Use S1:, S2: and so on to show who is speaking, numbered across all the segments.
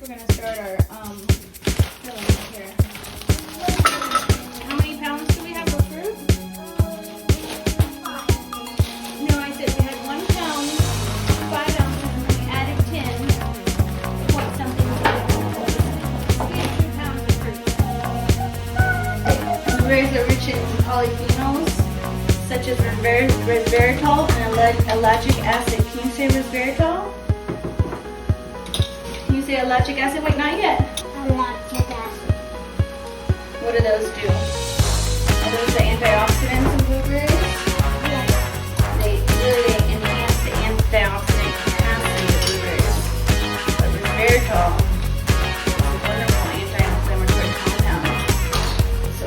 S1: we're gonna start our filling here. How many pounds do we have of fruit? No, I said we had 1 pound, 5 ounces, and we added 10 point something. We had 2 pounds of fruit. Blueberries are rich in polyphenols, such as resveratrol and ellagic acid. Can you say resveratrol? Can you say ellagic acid? Wait, not yet.
S2: Ellagic acid.
S1: What do those do? Are those the antioxidants in blueberries?
S2: Yes.
S1: They really enhance the antioxidant capacity of blueberries. But resveratrol is a wonderful anti-inflammatory compound. So,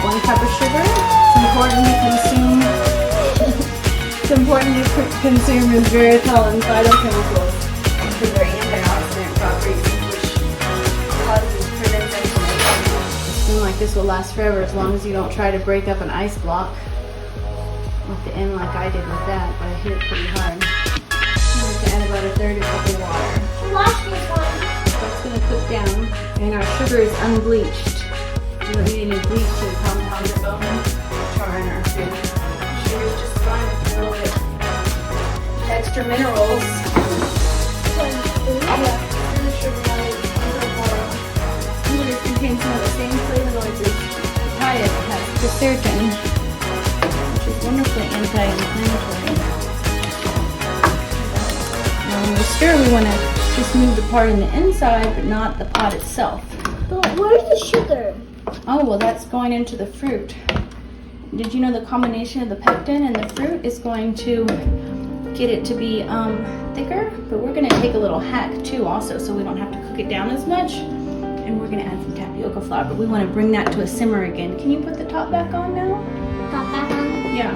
S1: 1 cup of sugar. It's important to consume. It's important to consume resveratrol and phytochemicals for their antioxidant properties, which prevents inflammation. Something like this will last forever as long as you don't try to break up an ice block with the end like I did with that, but I hit it pretty hard. I'm going to add about 1/3 cup of water.
S2: Wash this one.
S1: That's going to cook down, and our sugar is unbleached. We don't need any bleach to compound the bone char in our food. Sugar is just fine with a little bit extra minerals. The sugar contains some of the same flavonoids as papaya that has pectin, which is wonderfully anti-inflammatory. Now when we stir, we want to just move the part in the inside, but not the pot itself.
S2: But where's the sugar?
S1: Oh, well, that's going into the fruit. Did you know the combination of the pectin and the fruit is going to get it to be thicker? But we're going to take a little hack too also, so we don't have to cook it down as much. And we're going to add some tapioca flour, but we want to bring that to a simmer again. Can you put the top back on now?
S2: Top back on?
S1: Yeah.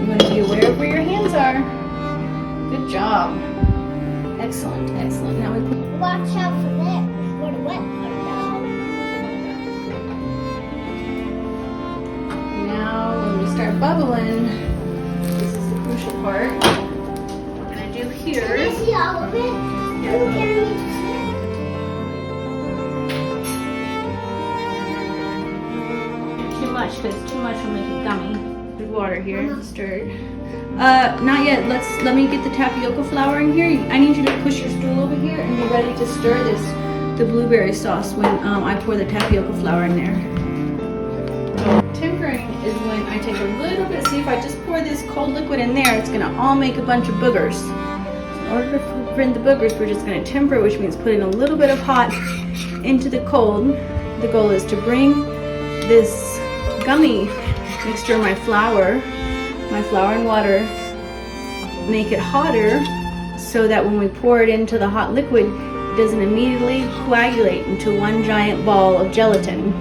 S1: You want to be aware of where your hands are. Good job. Excellent, excellent. Now we put...
S2: Watch out for that. For the wet part now.
S1: Now when we start bubbling, this is the crucial part. What we're going to do here...
S2: Can I see all of it?
S1: Yeah. Too much, because too much will make it gummy. Good water here, stirred. Not yet. Let me get the tapioca flour in here. I need you to push your stool over here and be ready to stir the blueberry sauce when I pour the tapioca flour in there. Tempering is when I take a little bit. See, if I just pour this cold liquid in there, it's going to all make a bunch of boogers. So in order to prevent the boogers, we're just going to temper, which means putting a little bit of hot into the cold. The goal is to bring this gummy mixture of my flour and water, make it hotter so that when we pour it into the hot liquid, it doesn't immediately coagulate into one giant ball of gelatin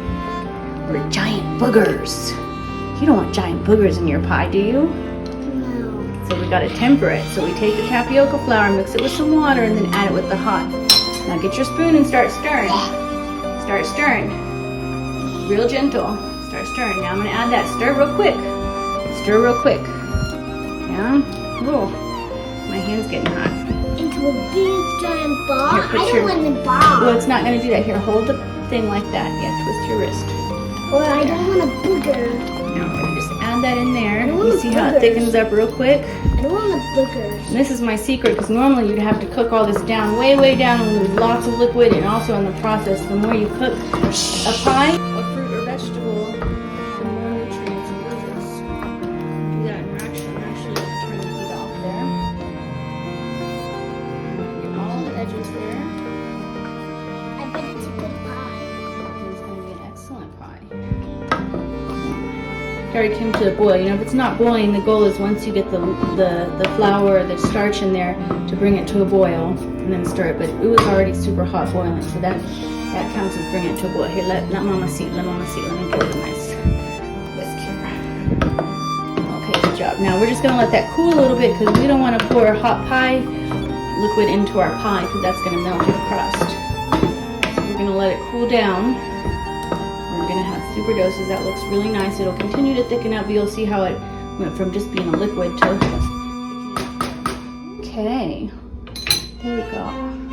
S1: or giant boogers. You don't want giant boogers in your pie, do you?
S2: No.
S1: So we gotta temper it. So we take the tapioca flour, mix it with some water, and then add it with the hot. Now get your spoon and start stirring. Start stirring. Real gentle. Start stirring. Now I'm gonna add that. Stir real quick. Stir real quick. Yeah. Whoa. My hand's getting hot.
S2: Into a big giant ball?
S1: Here,
S2: I don't want the ball.
S1: Well, it's not gonna do that. Here, hold the thing like that. Yeah, twist your wrist.
S2: Or I don't want a booger.
S1: Now I'm gonna just add that in there.
S2: I don't want
S1: You
S2: the
S1: see how it
S2: boogers.
S1: thickens up real quick?
S2: I don't want the boogers.
S1: And this is my secret, because normally you'd have to cook all this down, way down, and lose lots of liquid, and also in the process, the more you cook a pie, a fruit or vegetable, the more nutrients it loses. Do that, and actually turn the heat off there. Get all the edges there.
S2: I bet it's a good pie.
S1: It's going to be an excellent pie. It already came to a boil. You know, if it's not boiling, the goal is once you get the flour, the starch in there, to bring it to a boil and then stir it. But it was already super hot boiling, so that counts as bringing it to a boil. Here, let Mama see. Let Mama see. Let me give it a nice whisk here. Okay, good job. Now we're just going to let that cool a little bit, because we don't want to pour hot pie liquid into our pie, because that's going to melt your crust. So we're going to let it cool down. We're going to have super doses. That looks really nice. It'll continue to thicken up, but you'll see how it went from just being a liquid to thickening up. Okay. There we go.